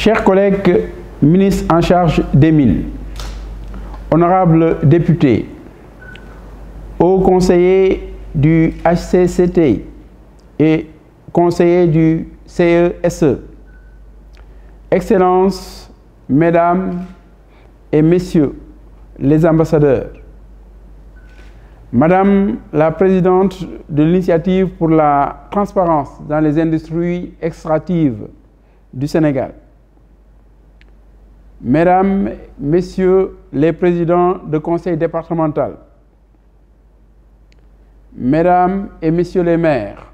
Chers collègues ministres en charge des mines, honorables députés, hauts conseillers du HCCT et conseillers du CESE, Excellences, Mesdames et Messieurs les ambassadeurs, Madame la Présidente de l'Initiative pour la transparence dans les industries extractives du Sénégal, Mesdames, Messieurs les présidents de conseil départemental, Mesdames et Messieurs les maires,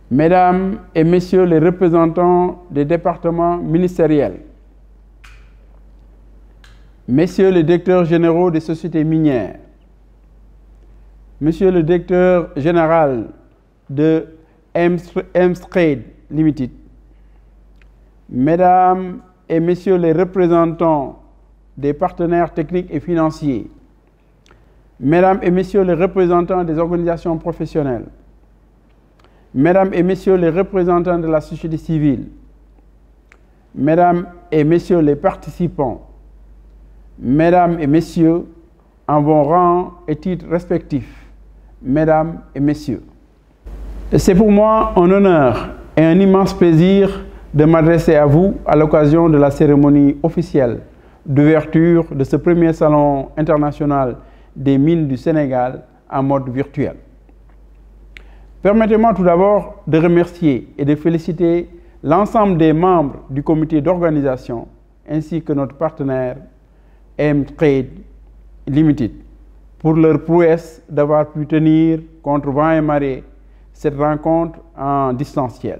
Mesdames et Messieurs les représentants des départements ministériels, Messieurs les directeurs généraux des sociétés minières, Monsieur le directeur général de Emstrade Limited, Mesdames et Messieurs les représentants des partenaires techniques et financiers, Mesdames et Messieurs les représentants des organisations professionnelles, Mesdames et Messieurs les représentants de la société civile, Mesdames et Messieurs les participants, Mesdames et Messieurs, en vos rangs et titres respectifs, Mesdames et Messieurs, c'est pour moi un honneur et un immense plaisir de m'adresser à vous à l'occasion de la cérémonie officielle d'ouverture de ce premier salon international des mines du Sénégal en mode virtuel. Permettez-moi tout d'abord de remercier et de féliciter l'ensemble des membres du comité d'organisation ainsi que notre partenaire Emstrade Limited pour leur prouesse d'avoir pu tenir contre vent et marée cette rencontre en distanciel.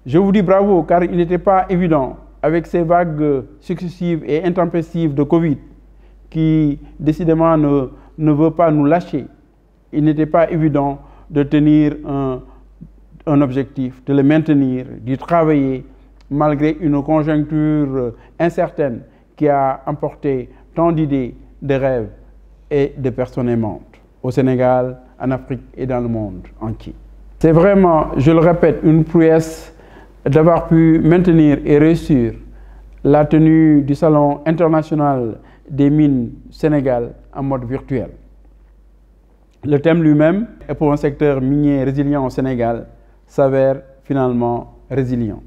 Je vous dis bravo car il n'était pas évident avec ces vagues successives et intempestives de Covid qui décidément ne veut pas nous lâcher. Il n'était pas évident de tenir un objectif, de le maintenir, d'y travailler malgré une conjoncture incertaine qui a emporté tant d'idées, de rêves et de personnes aimantes au Sénégal, en Afrique et dans le monde entier. C'est vraiment, je le répète, une prouesse d'avoir pu maintenir et réussir la tenue du Salon international des mines Sénégal en mode virtuel. Le thème lui-même, et pour un secteur minier résilient au Sénégal, s'avère finalement résilient.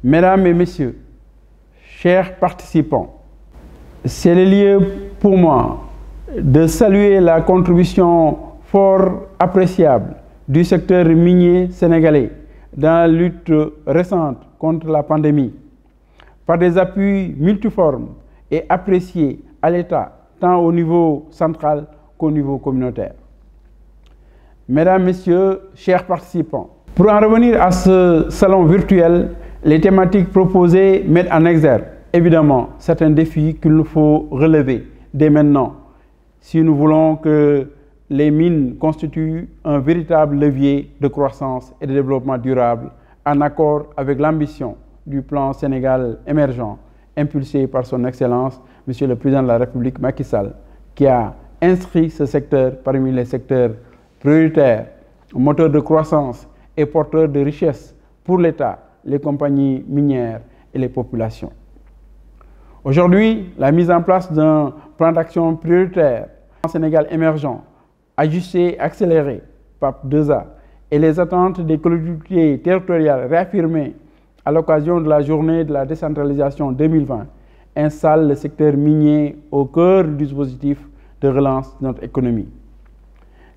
Mesdames et Messieurs, chers participants, c'est le lieu pour moi de saluer la contribution fort appréciable du secteur minier sénégalais dans la lutte récente contre la pandémie, par des appuis multiformes et appréciés à l'État, tant au niveau central qu'au niveau communautaire. Mesdames, Messieurs, chers participants, pour en revenir à ce salon virtuel, les thématiques proposées mettent en exergue évidemment certains défis qu'il nous faut relever dès maintenant si nous voulons que les mines constituent un véritable levier de croissance et de développement durable en accord avec l'ambition du plan Sénégal émergent impulsé par son Excellence, Monsieur le Président de la République Macky Sall, qui a inscrit ce secteur parmi les secteurs prioritaires, moteurs de croissance et porteurs de richesse pour l'État, les compagnies minières et les populations. Aujourd'hui, la mise en place d'un plan d'action prioritaire en Sénégal émergent, ajusté et accéléré, PAP 2A, et les attentes des collectivités territoriales réaffirmées à l'occasion de la journée de la décentralisation 2020, installe le secteur minier au cœur du dispositif de relance de notre économie.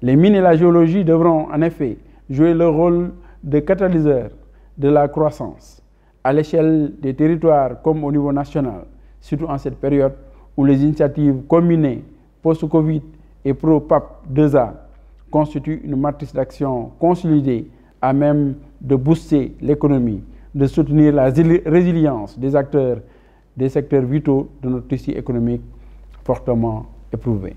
Les mines et la géologie devront en effet jouer le rôle de catalyseur de la croissance à l'échelle des territoires comme au niveau national, surtout en cette période où les initiatives combinées post-Covid et pro-PAP 2A constituent une matrice d'action consolidée à même de booster l'économie, de soutenir la résilience des acteurs des secteurs vitaux de notre tissu économique fortement éprouvés.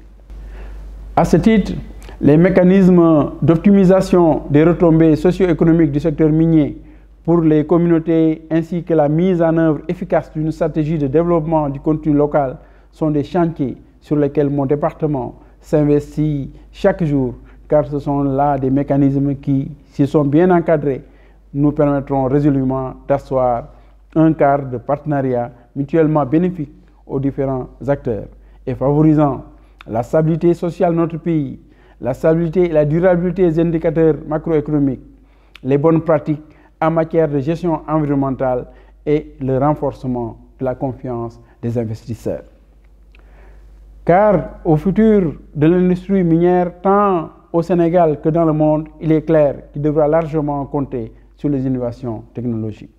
À ce titre, les mécanismes d'optimisation des retombées socio-économiques du secteur minier pour les communautés ainsi que la mise en œuvre efficace d'une stratégie de développement du contenu local sont des chantiers sur lesquels mon département s'investit chaque jour car ce sont là des mécanismes qui, s'ils sont bien encadrés, nous permettront résolument d'asseoir un cadre de partenariat mutuellement bénéfique aux différents acteurs et favorisant la stabilité sociale de notre pays, la stabilité et la durabilité des indicateurs macroéconomiques, les bonnes pratiques en matière de gestion environnementale et le renforcement de la confiance des investisseurs. Car au futur de l'industrie minière, tant au Sénégal que dans le monde, il est clair qu'il devra largement compter sur les innovations technologiques.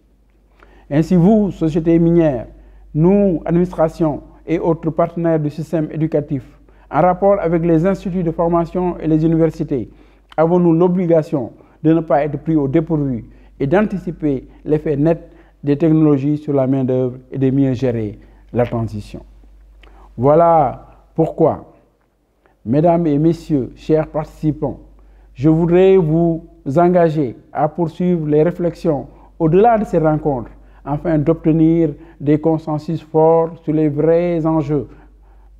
Ainsi, vous, sociétés minières, nous, administrations et autres partenaires du système éducatif, en rapport avec les instituts de formation et les universités, avons-nous l'obligation de ne pas être pris au dépourvu et d'anticiper l'effet net des technologies sur la main-d'œuvre et de mieux gérer la transition. Voilà pourquoi, mesdames et messieurs, chers participants, je voudrais vous engager à poursuivre les réflexions au-delà de ces rencontres afin d'obtenir des consensus forts sur les vrais enjeux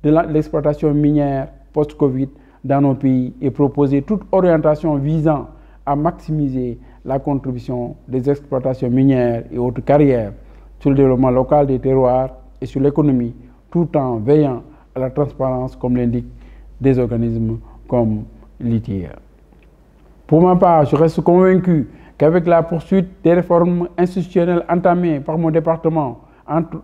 de l'exploitation minière post-Covid dans nos pays et proposer toute orientation visant à maximiser la contribution des exploitations minières et autres carrières sur le développement local des terroirs et sur l'économie, tout en veillant à la transparence, comme l'indiquent des organismes comme l'ITIE. Pour ma part, je reste convaincu qu'avec la poursuite des réformes institutionnelles entamées par mon département,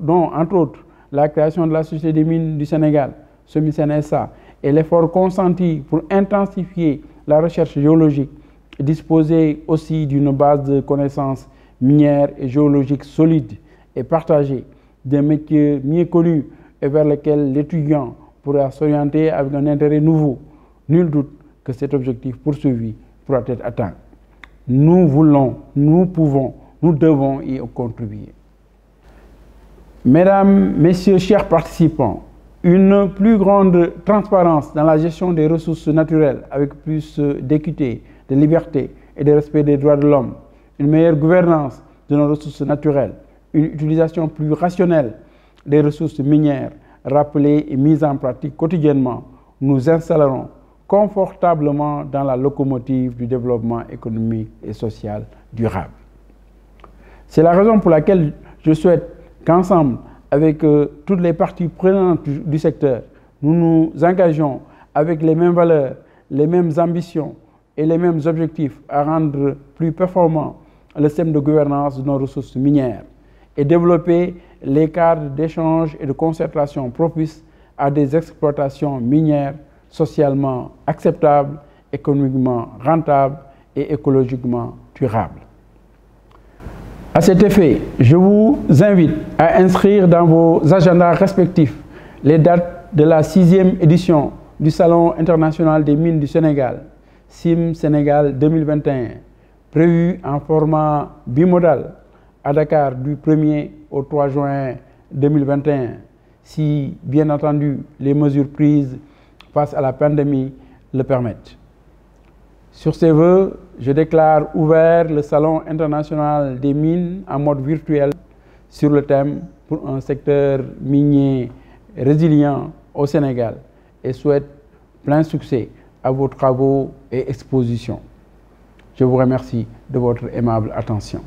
dont entre autres la création de la Société des mines du Sénégal, SOMISEN SA, et l'effort consenti pour intensifier la recherche géologique, et disposer aussi d'une base de connaissances minières et géologiques solides et partagée, des métiers mieux connus et vers lesquels l'étudiant pourra s'orienter avec un intérêt nouveau. Nul doute que cet objectif poursuivi pourra être atteint. Nous voulons, nous pouvons, nous devons y contribuer. Mesdames, Messieurs, chers participants, une plus grande transparence dans la gestion des ressources naturelles avec plus d'équité, de liberté et de respect des droits de l'homme, une meilleure gouvernance de nos ressources naturelles, une utilisation plus rationnelle des ressources minières, rappelées et mises en pratique quotidiennement, nous installerons confortablement dans la locomotive du développement économique et social durable. C'est la raison pour laquelle je souhaite qu'ensemble, avec toutes les parties prenantes du secteur, nous nous engageons avec les mêmes valeurs, les mêmes ambitions et les mêmes objectifs à rendre plus performant le système de gouvernance de nos ressources minières et développer les cadres d'échange et de concertation propices à des exploitations minières socialement acceptables, économiquement rentables et écologiquement durables. À cet effet, je vous invite à inscrire dans vos agendas respectifs les dates de la 6e édition du Salon international des mines du Sénégal, CIM Sénégal 2021, prévu en format bimodal à Dakar du 1er au 3 juin 2021, si bien entendu les mesures prises face à la pandémie le permettent. Sur ces vœux, je déclare ouvert le Salon international des mines en mode virtuel sur le thème pour un secteur minier résilient au Sénégal et souhaite plein succès à vos travaux et expositions. Je vous remercie de votre aimable attention.